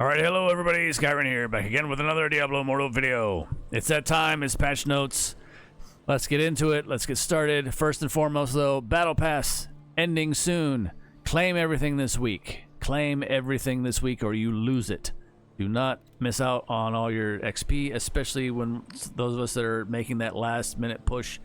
Alright, hello everybody, Skyrim here, back again with another Diablo Immortal video. It's that time, it's patch notes. Let's get into it, let's get started. First and foremost though, Battle Pass ending soon. Claim everything this week. Claim everything this week or you lose it. Do not miss out on all your XP, especially when those of us that are making that last minute push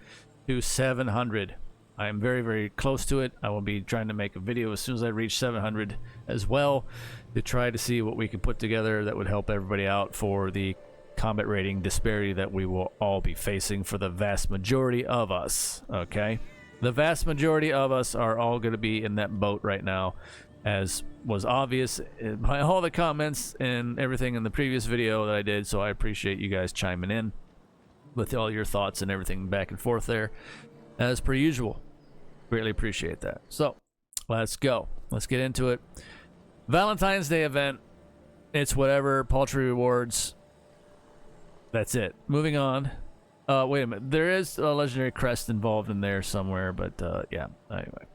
to 700. I am very, very close to it. I will be trying to make a video as soon as I reach 700 as well to try to see what we can put together that would help everybody out for the combat rating disparity that we will all be facing for the vast majority of us, okay? The vast majority of us are all going to be in that boat right now, as was obvious by all the comments and everything in the previous video that I did, so I appreciate you guys chiming in with all your thoughts and everything back and forth there, as per usual. Greatly appreciate that. So, let's go. Let's get into it. Valentine's Day event. It's whatever. Paltry rewards. That's it. Moving on. Wait a minute. There is a legendary crest involved in there somewhere, but yeah. Anyway.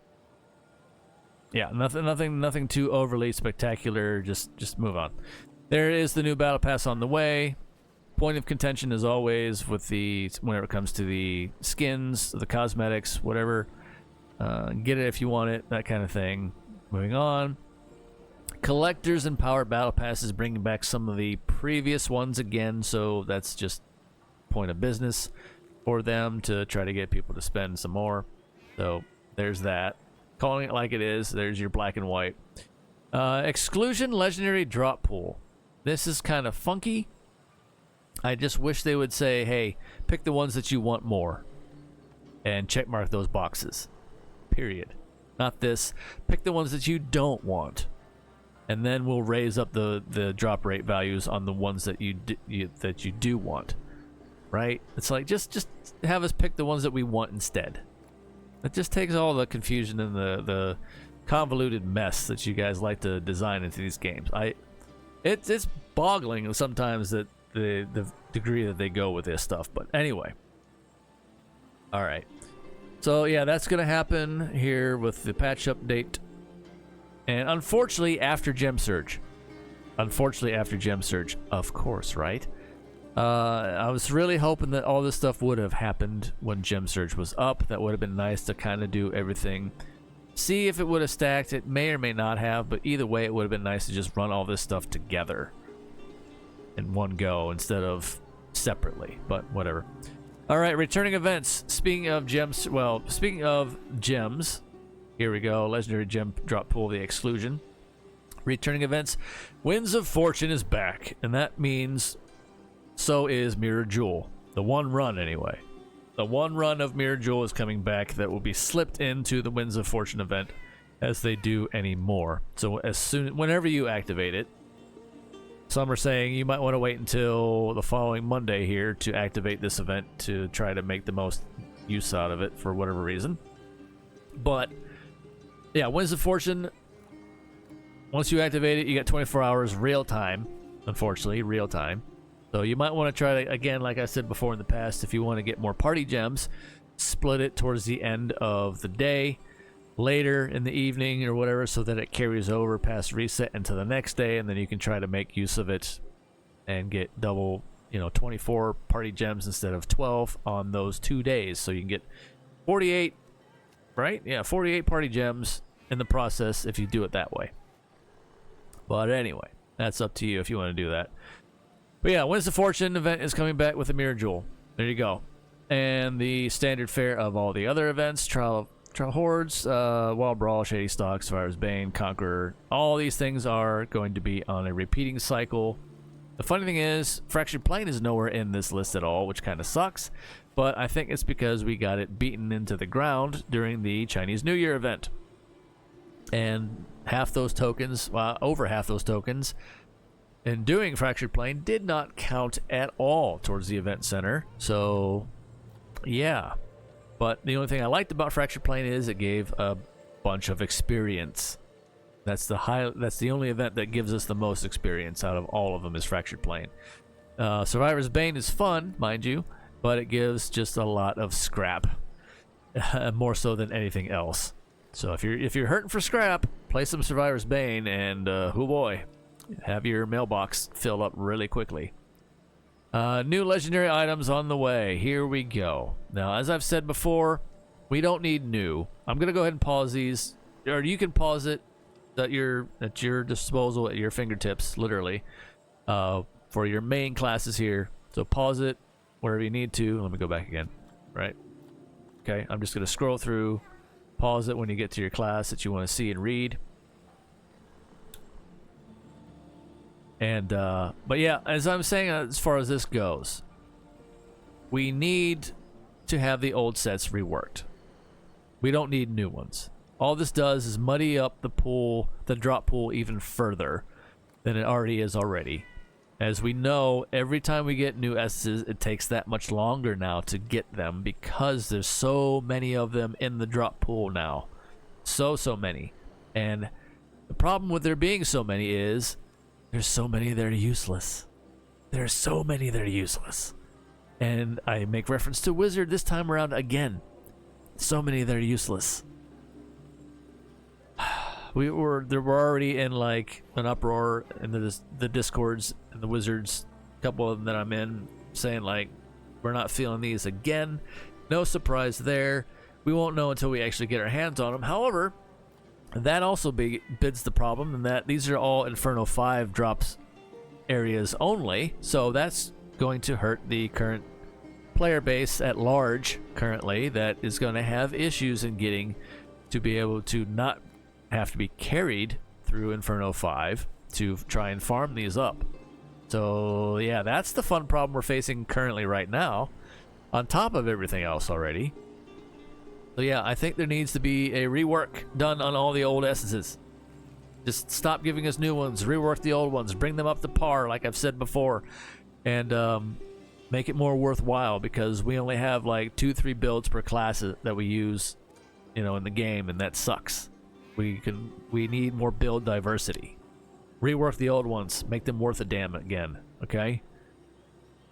Yeah, nothing too overly spectacular. Just move on. There is the new battle pass on the way. Point of contention as always with the whenever it comes to the skins, the cosmetics, whatever. Get it if you want it, that kind of thing. Moving on. Collectors and Power Battle Passes bringing back some of the previous ones again, so that's just point of business for them to try to get people to spend some more. So there's that. Calling it like it is. There's your black and white. Exclusion Legendary Drop Pool. This is kind of funky. I just wish they would say, hey, pick the ones that you want more and checkmark those boxes. Period. Not this. Pick the ones that you don't want, and then we'll raise up the drop rate values on the ones that you do want. Right? It's like just have us pick the ones that we want instead. It just takes all the confusion and the convoluted mess that you guys like to design into these games. It's boggling sometimes that the degree that they go with this stuff. But anyway. All right. So yeah, that's gonna happen here with the patch update, and unfortunately after Gem Surge. Unfortunately after Gem Surge, of course, right? I was really hoping that all this stuff would have happened when Gem Surge was up. That would have been nice to kind of do everything. See if it would have stacked. It may or may not have, but either way, it would have been nice to just run all this stuff together in one go instead of separately. But whatever. All right, returning events. Speaking of gems, here we go. Legendary Gem Drop Pool, the exclusion. Returning events. Winds of Fortune is back, and that means so is Mirror Jewel. The one run, anyway. The one run of Mirror Jewel is coming back that will be slipped into the Winds of Fortune event as they do anymore. So whenever you activate it, some are saying you might want to wait until the following Monday here to activate this event to try to make the most use out of it for whatever reason. But yeah, Winds of Fortune, once you activate it, you get 24 hours real time. Unfortunately, real time. So you might want to try to, again, like I said before in the past, if you want to get more party gems, split it towards the end of the day, later in the evening or whatever, so that it carries over past reset into the next day, and then you can try to make use of it and get double, 24 party gems instead of 12 on those 2 days. So you can get 48, right? Yeah, 48 party gems in the process if you do it that way. But anyway, that's up to you if you want to do that. But yeah, Winds of Fortune event is coming back with a Mirror Jewel. There you go. And the standard fare of all the other events, Trial Hordes, Wild Brawl, Shady Stalk, Survivor's Bane, Conqueror, all these things are going to be on a repeating cycle. The funny thing is, Fractured Plane is nowhere in this list at all, which kind of sucks, but I think it's because we got it beaten into the ground during the Chinese New Year event. And half those tokens, over half those tokens, in doing Fractured Plane did not count at all towards the event center, so yeah. But the only thing I liked about Fractured Plane is it gave a bunch of experience. That's the only event that gives us the most experience out of all of them is Fractured Plane. Survivor's Bane is fun, mind you, but it gives just a lot of scrap, more so than anything else. So if you're hurting for scrap, play some Survivor's Bane, and oh boy, have your mailbox fill up really quickly. New legendary items on the way. Here we go. Now, as I've said before, we don't need new. I'm gonna go ahead and pause these, or you can pause it at your disposal, at your fingertips, literally, for your main classes here. So pause it wherever you need to. Let me go back again. Right. Okay. I'm just gonna scroll through. Pause it when you get to your class that you want to see and read. And but yeah, as I'm saying, as far as this goes, we need to have the old sets reworked. We don't need new ones. All this does is muddy up the pool, the drop pool, even further than it already is already. As we know, every time we get new S's, it takes that much longer now to get them because there's so many of them in the drop pool now. So many. And the problem with there being so many is there's so many that are useless. There's so many that are useless. And I make reference to Wizard this time around again. So many that are useless. They were already in like an uproar in the Discords and the Wizards, a couple of them that I'm in, saying like, we're not feeling these again. No surprise there. We won't know until we actually get our hands on them. However, that also bids the problem in that these are all Inferno 5 drops areas only, so that's going to hurt the current player base at large currently that is going to have issues in getting to be able to not have to be carried through Inferno 5 to try and farm these up. So yeah, that's the fun problem we're facing currently right now, on top of everything else already. So yeah, I think there needs to be a rework done on all the old essences. Just stop giving us new ones, rework the old ones, bring them up to par like I've said before, and make it more worthwhile, because we only have like 2-3 builds per class that we use, you know, in the game, and that sucks. We need more build diversity. Rework the old ones, make them worth a damn again, okay?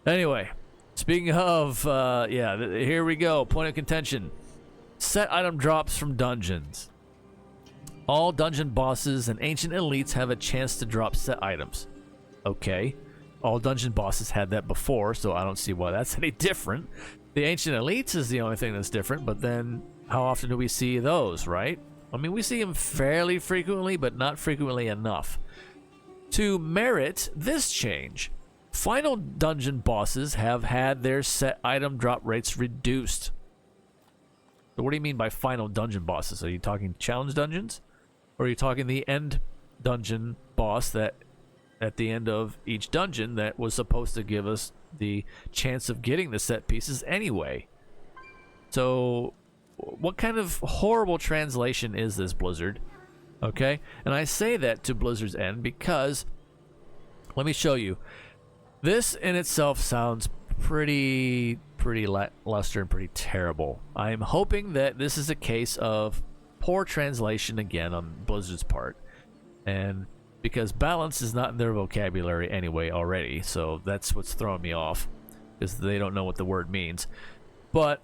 Anyway, speaking of, yeah, here we go, point of contention. Set item drops from dungeons. All dungeon bosses and ancient elites have a chance to drop set items. Okay, all dungeon bosses had that before, so I don't see why that's any different. The ancient elites is the only thing that's different, but then how often do we see those, right? I mean, we see them fairly frequently, but not frequently enough to merit this change. Final dungeon bosses have had their set item drop rates reduced. So what do you mean by final dungeon bosses? Are you talking challenge dungeons? Or are you talking the end dungeon boss that at the end of each dungeon that was supposed to give us the chance of getting the set pieces anyway? So what kind of horrible translation is this, Blizzard? Okay, and I say that to Blizzard's end because, let me show you. This in itself sounds pretty lackluster and pretty terrible. I'm hoping that this is a case of poor translation again on Blizzard's part, and because balance is not in their vocabulary anyway already, so that's what's throwing me off, because they don't know what the word means. But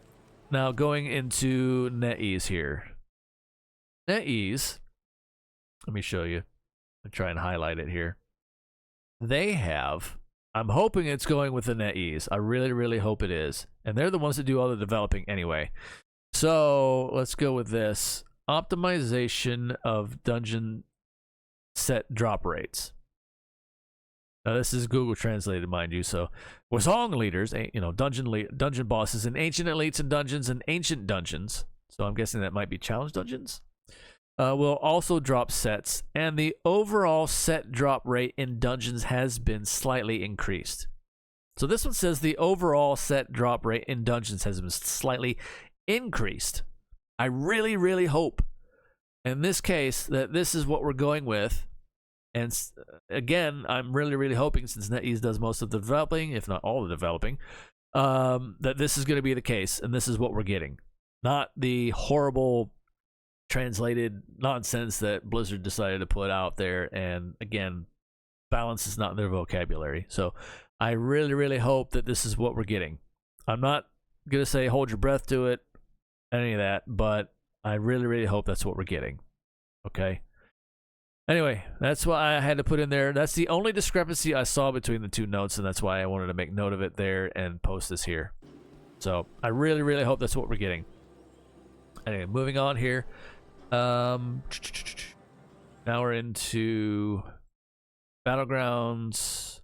now going into NetEase here. NetEase, let me show you. I'll try and highlight it here. They have, I'm hoping it's going with the NetEase. I really hope it is. And they're the ones that do all the developing anyway. So let's go with this. Optimization of dungeon set drop rates. Now this is Google translated, mind you. So Wasong leaders, you know, dungeon bosses in ancient elites and dungeons and ancient dungeons. So I'm guessing that might be challenge dungeons. Will also drop sets, and the overall set drop rate in dungeons has been slightly increased. So this one says the overall set drop rate in dungeons has been slightly increased. I really hope in this case that this is what we're going with. And again, I'm really hoping, since NetEase does most of the developing, if not all the developing, that this is going to be the case, and this is what we're getting. Not the horrible translated nonsense that Blizzard decided to put out there, and again, balance is not in their vocabulary. So I really hope that this is what we're getting. I'm not gonna say hold your breath to it, any of that, but I really hope that's what we're getting. Okay, Anyway, that's why I had to put in there. That's the only discrepancy I saw between the two notes, and that's why I wanted to make note of it there and post this here. So I really, really hope that's what we're getting. Anyway, moving on here. Now we're into Battlegrounds.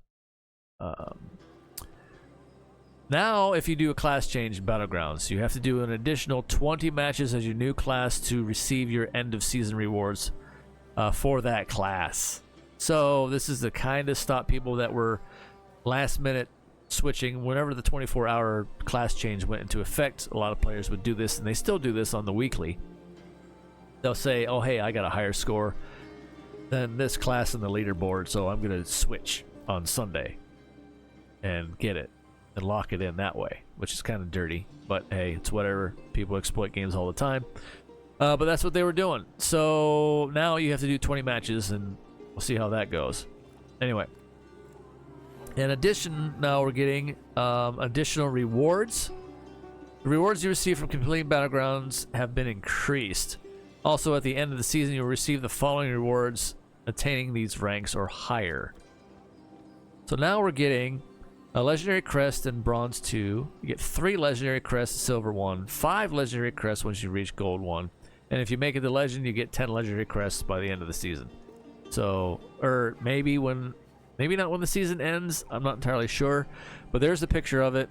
Now, if you do a class change in Battlegrounds, you have to do an additional 20 matches as your new class to receive your end of season rewards for that class. So this is the kind of stop people that were last minute switching. Whenever the 24-hour class change went into effect, a lot of players would do this, and they still do this on the weekly. They'll say, oh hey, I got a higher score than this class in the leaderboard, so I'm gonna switch on Sunday and get it and lock it in that way, which is kind of dirty, but hey, it's whatever. People exploit games all the time. But that's what they were doing. So now you have to do 20 matches, and we'll see how that goes. Anyway, in addition, now we're getting additional rewards. The rewards you receive from completing Battlegrounds have been increased. Also, at the end of the season, you'll receive the following rewards attaining these ranks or higher. So now we're getting a Legendary Crest in Bronze 2. You get 3 Legendary Crests, Silver 1, 5 Legendary Crests once you reach Gold 1. And if you make it to Legend, you get 10 Legendary Crests by the end of the season. So, or maybe not when the season ends, I'm not entirely sure. But there's a picture of it.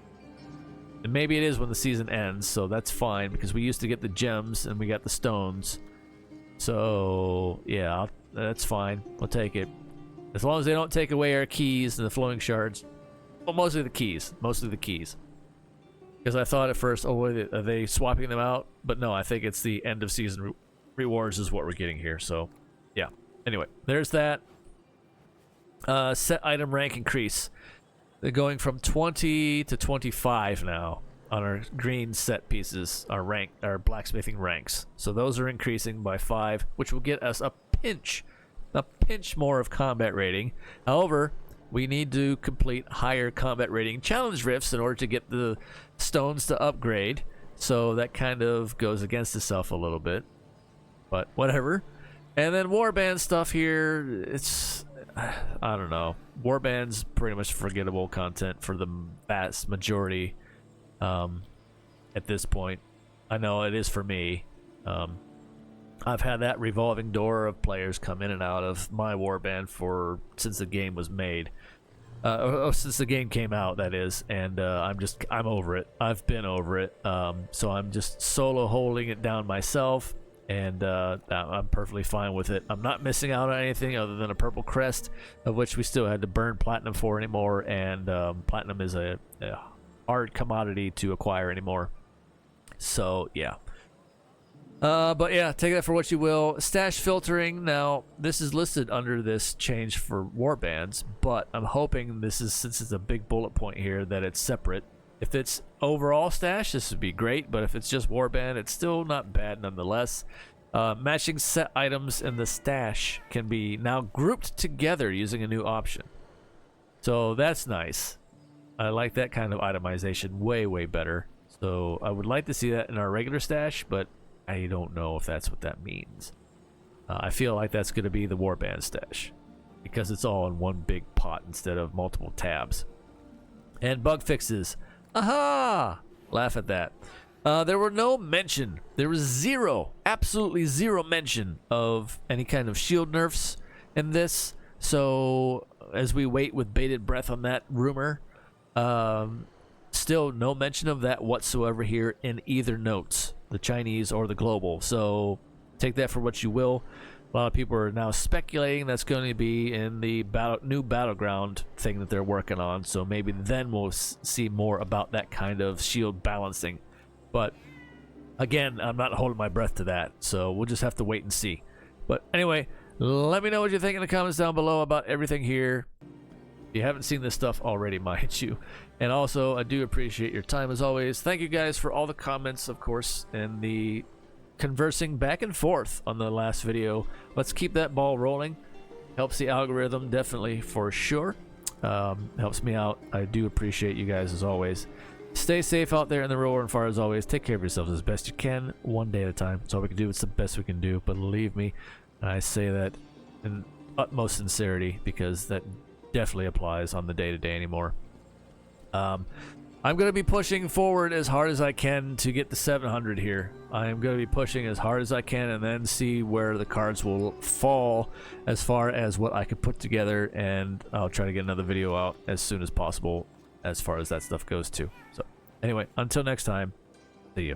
And maybe it is when the season ends, so that's fine, because we used to get the gems and we got the stones. So, yeah, that's fine. We'll take it. As long as they don't take away our keys and the flowing shards. Well, mostly the keys. Mostly the keys. Because I thought at first, oh, are they swapping them out? But no, I think it's the end of season rewards is what we're getting here. So, yeah. Anyway, there's that. Set item rank increase. They're going from 20 to 25 now on our green set pieces, our blacksmithing ranks. So those are increasing by 5, which will get us a pinch more of combat rating. However, we need to complete higher combat rating challenge rifts in order to get the stones to upgrade. So that kind of goes against itself a little bit, but whatever. And then Warband stuff here, it's, I don't know. Warband's pretty much forgettable content for the vast majority at this point. I know it is for me. I've had that revolving door of players come in and out of my Warband since the game was made. Since the game came out, that is. And I'm over it. I've been over it. So I'm just solo holding it down myself. And I'm perfectly fine with it. I'm not missing out on anything other than a purple crest, of which we still had to burn platinum for anymore, and platinum is a hard commodity to acquire anymore. So, yeah. But yeah, take that for what you will. Stash filtering. Now, this is listed under this change for warbands, but I'm hoping this is, since it's a big bullet point here, that it's separate. If it's overall stash, this would be great, but if it's just warband, it's still not bad nonetheless. Matching set items in the stash can be now grouped together using a new option. So that's nice. I like that kind of itemization way, way better. So I would like to see that in our regular stash, but I don't know if that's what that means. I feel like that's going to be the warband stash, because it's all in one big pot instead of multiple tabs. And bug fixes. Aha! Laugh at that. There were no mention. There was zero, absolutely zero mention of any kind of shield nerfs in this. So as we wait with bated breath on that rumor, still no mention of that whatsoever here in either notes, the Chinese or the global. So take that for what you will. A lot of people are now speculating that's going to be in the new Battleground thing that they're working on. So maybe then we'll see more about that kind of shield balancing. But again, I'm not holding my breath to that. So we'll just have to wait and see. But anyway, let me know what you think in the comments down below about everything here. If you haven't seen this stuff already, mind you. And also, I do appreciate your time as always. Thank you guys for all the comments, of course, and the conversing back and forth on the last video. Let's keep that ball rolling. Helps the algorithm, definitely, for sure. Helps me out. I do appreciate you guys as always. Stay safe out there in the real world, and far as always, take care of yourselves as best you can, one day at a time. That's all we can do. It's the best we can do. But believe me, I say that in utmost sincerity, because that definitely applies on the day-to-day anymore. I'm going to be pushing forward as hard as I can to get the 700 here. I am going to be pushing as hard as I can and then see where the cards will fall as far as what I could put together, and I'll try to get another video out as soon as possible as far as that stuff goes too. So anyway, until next time, see you.